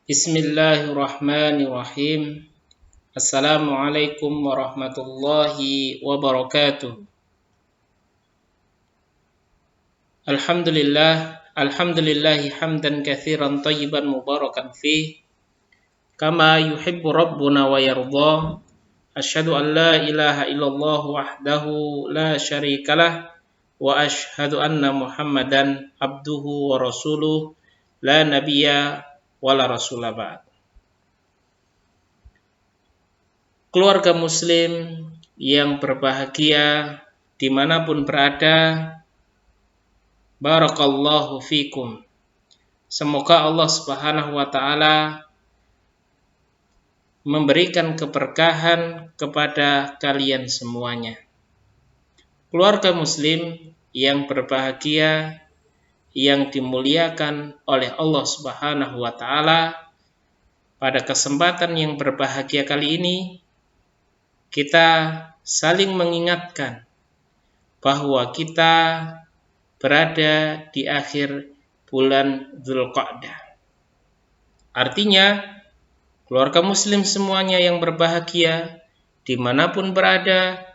Bismillahirrahmanirrahim. Assalamualaikum warahmatullahi wabarakatuh. Alhamdulillahi hamdan katsiran thayyiban mubarakan fih, kama yuhibbu rabbuna wa yarda. Asyhadu an la ilaha illallah wahdahu la syarikalah wa asyhadu anna Muhammadan abduhu wa rasuluh la nabiyya wala rasulah ba'd. Keluarga muslim yang berbahagia dimanapun berada, barakallahu fikum. Semoga Allah subhanahu wa ta'ala memberikan keberkahan kepada kalian semuanya. Keluarga muslim yang berbahagia, yang dimuliakan oleh Allah subhanahu wa ta'ala, pada kesempatan yang berbahagia kali ini kita saling mengingatkan bahwa kita berada di akhir bulan Dzulqa'dah. Artinya, keluarga muslim semuanya yang berbahagia dimanapun berada,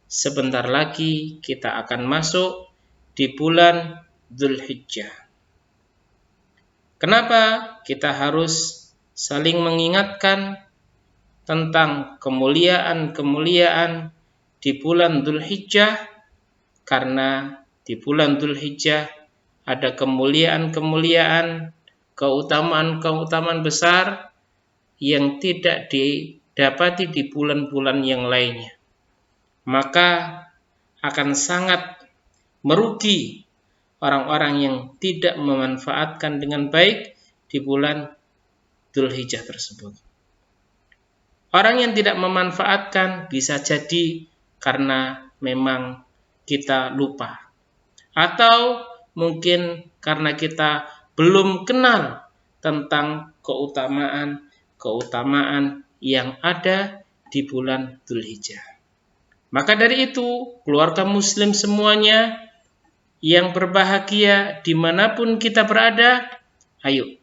sebentar lagi kita akan masuk di bulan Dzulhijjah. Kenapa kita harus saling mengingatkan tentang kemuliaan-kemuliaan di bulan Dzulhijjah? Karena di bulan Dzulhijjah ada kemuliaan-kemuliaan, keutamaan-keutamaan besar yang tidak didapati di bulan-bulan yang lainnya. Maka akan sangat merugi orang-orang yang tidak memanfaatkan dengan baik di bulan Dzulhijjah tersebut. Orang yang tidak memanfaatkan bisa jadi karena memang kita lupa, atau mungkin karena kita belum kenal tentang keutamaan yang ada di bulan Dzulhijjah. Maka dari itu, keluarga muslim semuanya yang berbahagia dimanapun kita berada, ayo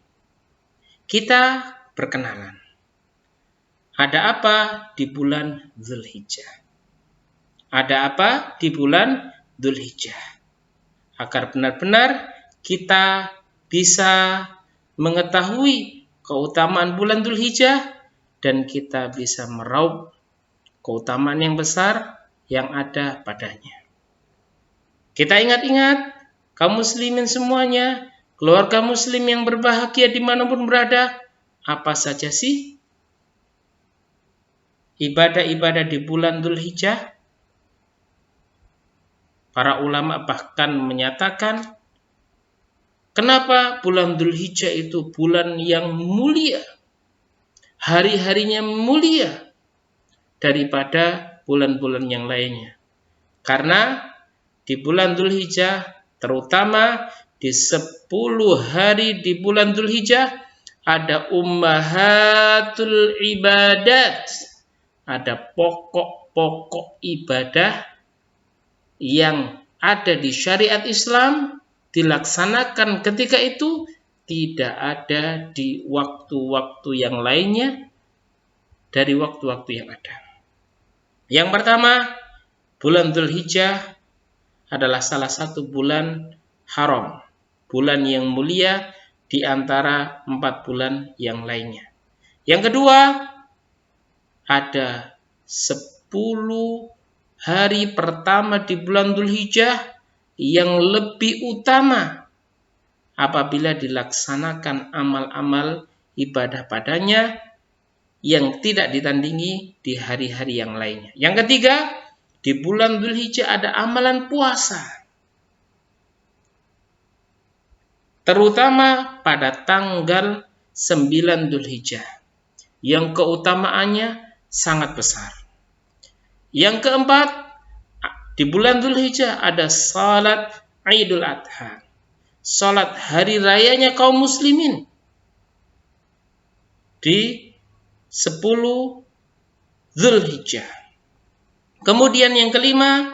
kita berkenalan. Ada apa di bulan Dzulhijjah? Ada apa di bulan Dzulhijjah? Agar benar-benar kita bisa mengetahui keutamaan bulan Dzulhijjah dan kita bisa meraup keutamaan yang besar yang ada padanya. Kita ingat-ingat, kaum muslimin semuanya, keluarga muslim yang berbahagia dimanapun berada, apa saja sih ibadah-ibadah di bulan Dzulhijjah? Para ulama bahkan menyatakan, kenapa bulan Dzulhijjah itu bulan yang mulia, hari-harinya mulia daripada bulan-bulan yang lainnya. Karena di bulan Dzulhijjah, terutama di 10 hari di bulan Dzulhijjah, ada ummahatul ibadat, ada pokok-pokok ibadah yang ada di syariat Islam dilaksanakan ketika itu, tidak ada di waktu-waktu yang lainnya dari waktu-waktu yang ada. Yang pertama, bulan Dzulhijjah adalah salah satu bulan haram, bulan yang mulia di antara 4 bulan yang lainnya. Yang kedua, ada 10 hari pertama di bulan Dzulhijjah yang lebih utama apabila dilaksanakan amal-amal ibadah padanya yang tidak ditandingi di hari-hari yang lainnya. Yang ketiga, di bulan Dzulhijjah ada amalan puasa, terutama pada tanggal 9 Dzulhijjah, yang keutamaannya sangat besar. Yang keempat, di bulan Dzulhijjah ada salat Idul Adha, salat hari rayanya kaum muslimin di 10 Dzulhijjah. Kemudian yang kelima,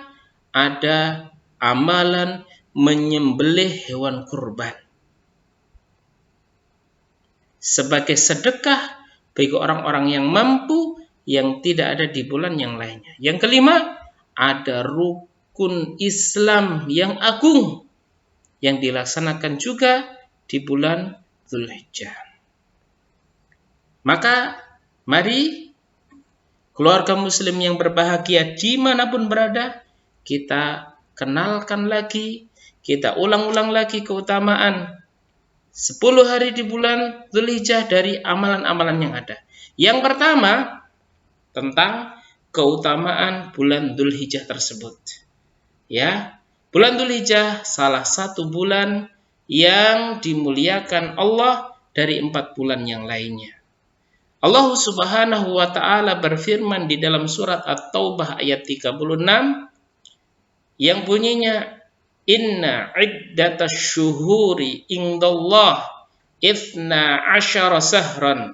ada amalan menyembelih hewan kurban. sebagai sedekah bagi orang-orang yang mampu yang tidak ada di bulan yang lainnya. Yang kelima, ada rukun Islam yang agung yang dilaksanakan juga di bulan Dzulhijjah. Maka mari keluarga muslim yang berbahagia dimanapun berada, kita kenalkan lagi, kita ulang-ulang lagi keutamaan 10 hari di bulan Dzulhijjah dari amalan-amalan yang ada. Yang pertama, tentang keutamaan bulan Dzulhijjah tersebut. Ya, bulan Dzulhijjah salah satu bulan yang dimuliakan Allah dari 4 bulan yang lainnya. Allah Subhanahu wa taala berfirman di dalam surat At-Taubah ayat 36 yang bunyinya, Inna iddatasy syuhuri indallah 12 sahran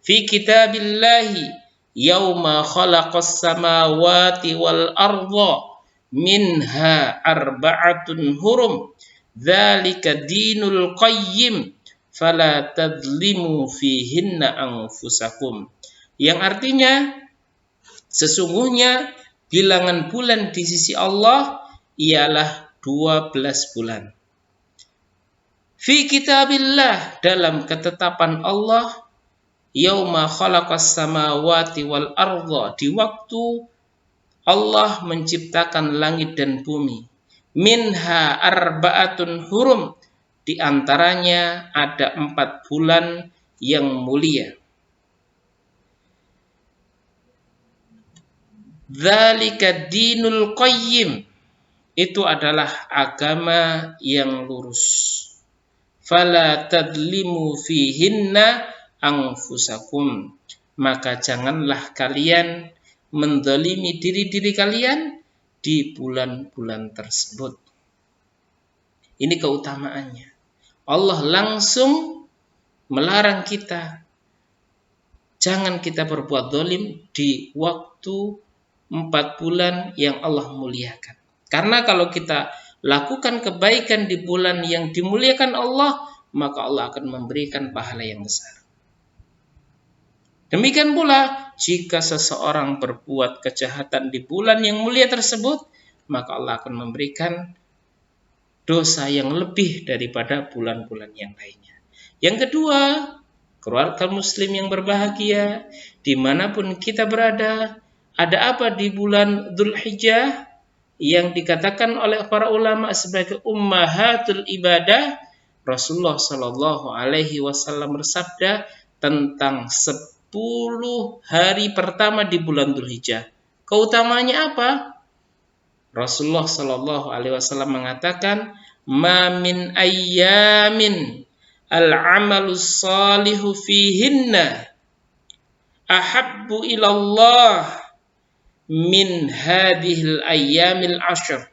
fi kitabillahi yauma khalaqas samawati wal arda minha arba'atun hurum dzalika dinul qayyim fala tadzlimu fihinna anfusakum. Yang artinya, sesungguhnya bilangan bulan di sisi Allah ialah 12 bulan. Fi kitabillah, dalam ketetapan Allah, yauma khalaqas samawati wal arda, di waktu Allah menciptakan langit dan bumi. Minha arba'atun hurum, di antaranya ada 4 bulan yang mulia. Dzalika dinul qayyim, itu adalah agama yang lurus. Fala tadlimu fihinna anfusakum, maka janganlah kalian mendolimi diri-diri kalian di bulan-bulan tersebut. Ini keutamaannya. Allah langsung melarang kita, jangan kita berbuat zalim di waktu 4 bulan yang Allah muliakan. Karena kalau kita lakukan kebaikan di bulan yang dimuliakan Allah, maka Allah akan memberikan pahala yang besar. Demikian pula, jika seseorang berbuat kejahatan di bulan yang mulia tersebut, maka Allah akan memberikan dosa yang lebih daripada bulan-bulan yang lainnya. Yang kedua, keluarga muslim yang berbahagia, dimanapun kita berada, ada apa di bulan Dzulhijjah yang dikatakan oleh para ulama sebagai ummahatul ibadah? Rasulullah Shallallahu Alaihi Wasallam bersabda tentang 10 hari pertama di bulan Dzulhijjah. Keutamanya apa? Rasulullah Shallallahu Alaihi Wasallam mengatakan, "Ma min ayyamin al-amalus salihu fihinna ahabbu ilallah min hadhil ayyamil ashr."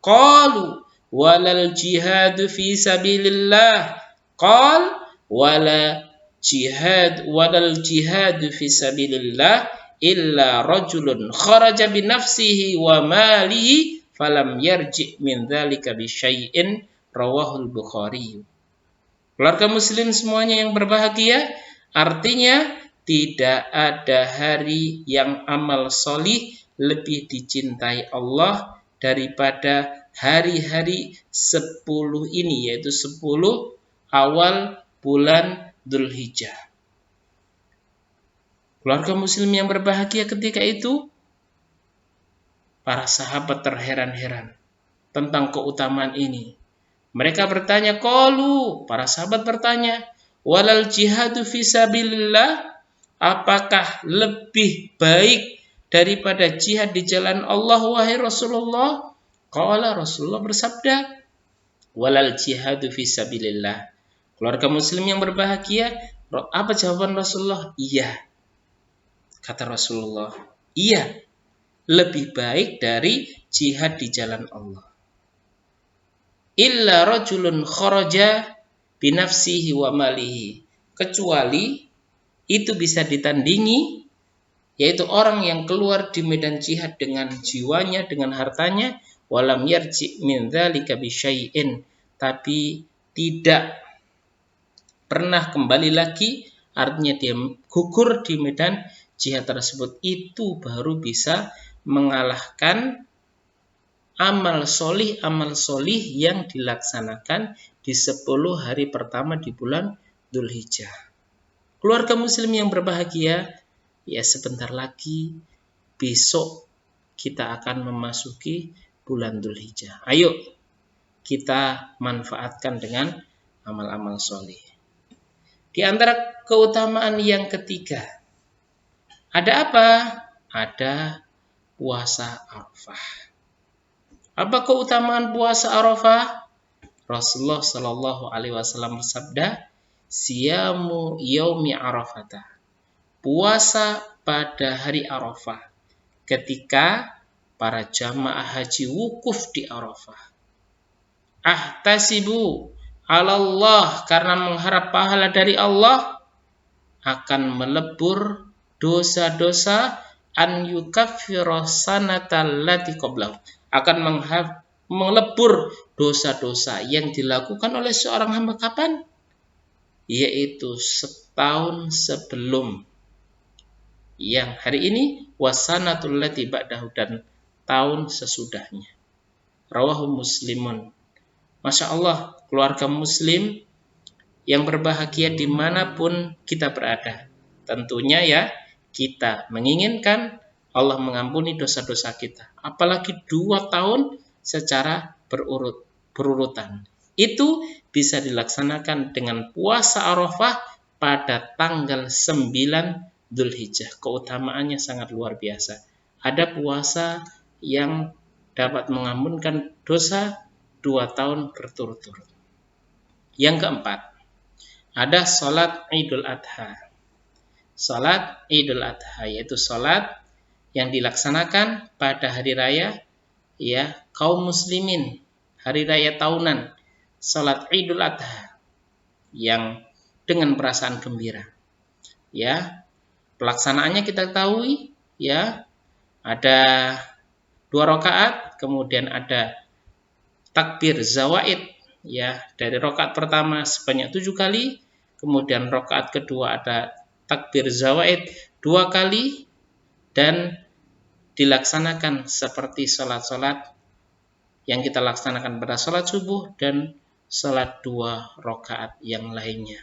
Qalu walal jihadu fi sabilillah. Qal walal jihadu fi sabilillah illa rajulun kharaja bi nafsihi wa malihi falam yarji min dzalika bi syai'in, rawahul Bukhari. Keluarga muslim semuanya yang berbahagia, artinya tidak ada hari yang amal solih lebih dicintai Allah daripada hari-hari 10 ini, yaitu 10 awal bulan Dzulhijjah. Keluarga muslim yang berbahagia ketika itu, para sahabat terheran-heran tentang keutamaan ini. Mereka bertanya, qalu, para sahabat bertanya, walal jihadu fisabilillah, apakah lebih baik daripada jihad di jalan Allah, wahai Rasulullah? Qala, Rasulullah bersabda, walal jihadu fisabilillah. Keluarga muslim yang berbahagia, apa jawaban Rasulullah? Iya. Kata Rasulullah, iya, lebih baik dari jihad di jalan Allah. Illa rajulun kharaja binafsihi wa malihi, kecuali itu bisa ditandingi, yaitu orang yang keluar di medan jihad dengan jiwanya, dengan hartanya, walam yarji min dzalika bi syai'in, tapi tidak pernah kembali lagi, artinya dia gugur di medan jihad tersebut, itu baru bisa mengalahkan amal solih yang dilaksanakan di 10 hari pertama di bulan Dzulhijjah. Keluarga muslim yang berbahagia, ya sebentar lagi besok kita akan memasuki bulan Dzulhijjah. Ayo kita manfaatkan dengan amal-amal solih. Di antara keutamaan yang ketiga, ada apa? Ada puasa Arafah. Apa keutamaan puasa Arafah? Rasulullah Shallallahu Alaihi Wasallam bersabda, "Siyamu yaumi Arafata." Puasa pada hari Arafah, ketika para jamaah haji wukuf di Arafah. Ahtasibu 'alallah, karena mengharap pahala dari Allah, akan melebur dosa-dosa, an yukaffira sanatal lati qablahu, akan melebur dosa-dosa yang dilakukan oleh seorang hamba kapan? Yaitu setahun sebelum yang hari ini, wasanatul lati ba'dahu, dan tahun sesudahnya. Rawahu Muslimun. Masya Allah, keluarga muslim yang berbahagia dimanapun kita berada. Tentunya ya, kita menginginkan Allah mengampuni dosa-dosa kita. Apalagi 2 tahun secara berurutan. Itu bisa dilaksanakan dengan puasa Arafah pada tanggal 9 Dzulhijjah. Keutamaannya sangat luar biasa. Ada puasa yang dapat mengampunkan dosa 2 tahun berturut-turut. Yang keempat, ada sholat Idul Adha. Sholat Idul Adha yaitu sholat yang dilaksanakan pada hari raya ya kaum muslimin, hari raya tahunan, sholat Idul Adha yang dengan perasaan gembira. Ya, pelaksanaannya kita ketahui ya, ada 2 rakaat, kemudian ada takbir zawaid ya, dari rakaat pertama sebanyak 7 kali, kemudian rakaat kedua ada takbir zawaid 2 kali, dan dilaksanakan seperti sholat-sholat yang kita laksanakan pada sholat subuh dan sholat 2 rakaat yang lainnya.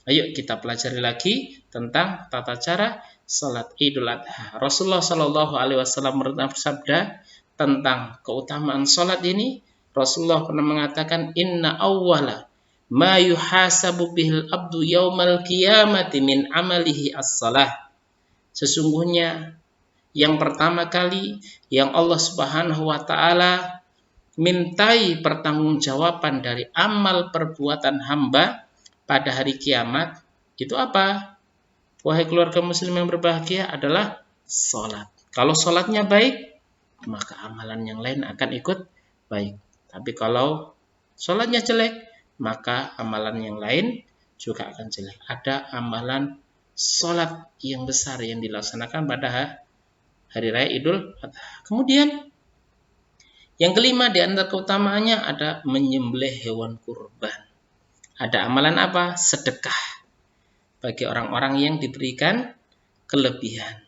Ayo kita pelajari lagi tentang tata cara sholat Idul Adha. Rasulullah Shallallahu Alaihi Wasallam bersabda tentang keutamaan sholat ini. Rasulullah pernah mengatakan, Inna awwala ma yuhasabu bihil abdu yaumal qiyamati min amalihi as-salah. Sesungguhnya yang pertama kali yang Allah Subhanahu wa taala mintai pertanggungjawaban dari amal perbuatan hamba pada hari kiamat, itu apa? Wahai keluarga muslim yang berbahagia, adalah sholat. Kalau sholatnya baik, maka amalan yang lain akan ikut baik. Tapi kalau sholatnya jelek, maka amalan yang lain juga akan jelek. Ada amalan sholat yang besar yang dilaksanakan pada hari raya Idul Adha. Kemudian yang kelima di antara keutamaannya ada menyembelih hewan kurban. Ada amalan apa? Sedekah bagi orang-orang yang diberikan kelebihan.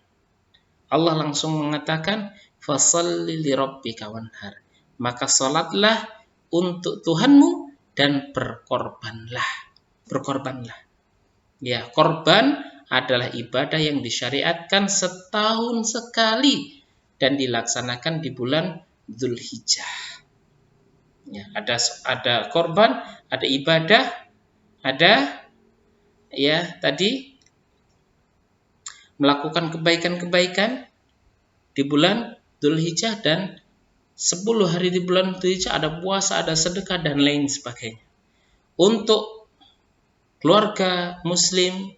Allah langsung mengatakan, fasholli lirabbika wanhar. Maka salatlah untuk Tuhanmu dan berkorbanlah. Berkorbanlah. Ya, korban adalah ibadah yang disyariatkan setahun sekali dan dilaksanakan di bulan Dzulhijjah. Ya, ada korban, ada ibadah, ada ya tadi melakukan kebaikan-kebaikan di bulan Dzulhijjah, dan 10 hari di bulan Dzulhijjah ada puasa, ada sedekah dan lain sebagainya. Untuk keluarga muslim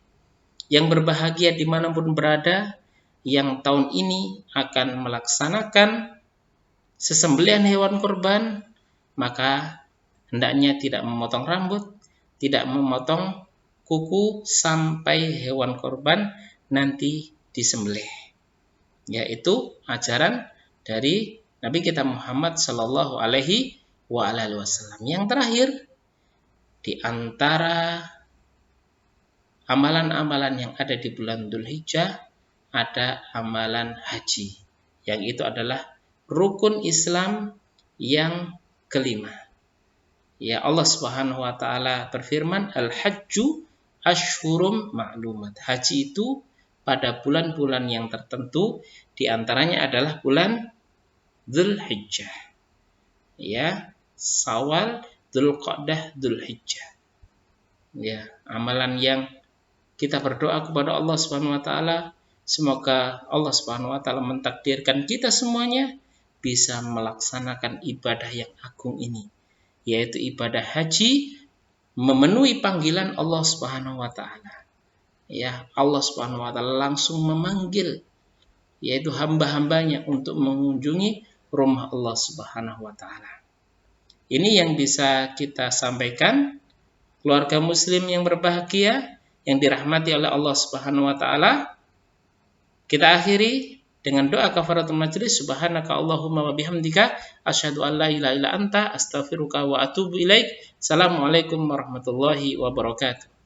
yang berbahagia dimanapun berada, yang tahun ini akan melaksanakan sesembelihan hewan kurban, maka hendaknya tidak memotong rambut, tidak memotong kuku sampai hewan kurban nanti disembelih. Yaitu ajaran dari Nabi kita Muhammad Sallallahu Alaihi Wasallam. Yang terakhir, di antara amalan-amalan yang ada di bulan Dzulhijjah, ada amalan haji, yang itu adalah rukun Islam yang kelima. Ya, Allah Subhanahu wa taala berfirman, "Al-hajju asyhurum ma'lumat." Haji itu pada bulan-bulan yang tertentu, di antaranya adalah bulan Dzulhijjah. Ya, Syawal, Dzulqa'dah, Dzulhijjah. Ya, amalan yang kita berdoa kepada Allah Subhanahu wa taala, semoga Allah Subhanahu wa taala mentakdirkan kita semuanya bisa melaksanakan ibadah yang agung ini, yaitu ibadah haji, memenuhi panggilan Allah Subhanahu wa taala. Ya, Allah Subhanahu wa taala langsung memanggil yaitu hamba-hambanya untuk mengunjungi rumah Allah Subhanahu wa taala. Ini yang bisa kita sampaikan, keluarga muslim yang berbahagia, yang dirahmati oleh Allah Subhanahu wa taala. Kita akhiri dengan doa kafaratul majlis. Subhanaka Allahumma wa bihamdika asyhadu an la ilaha illa anta astaghfiruka wa atubu ilaik. Assalamualaikum warahmatullahi wabarakatuh.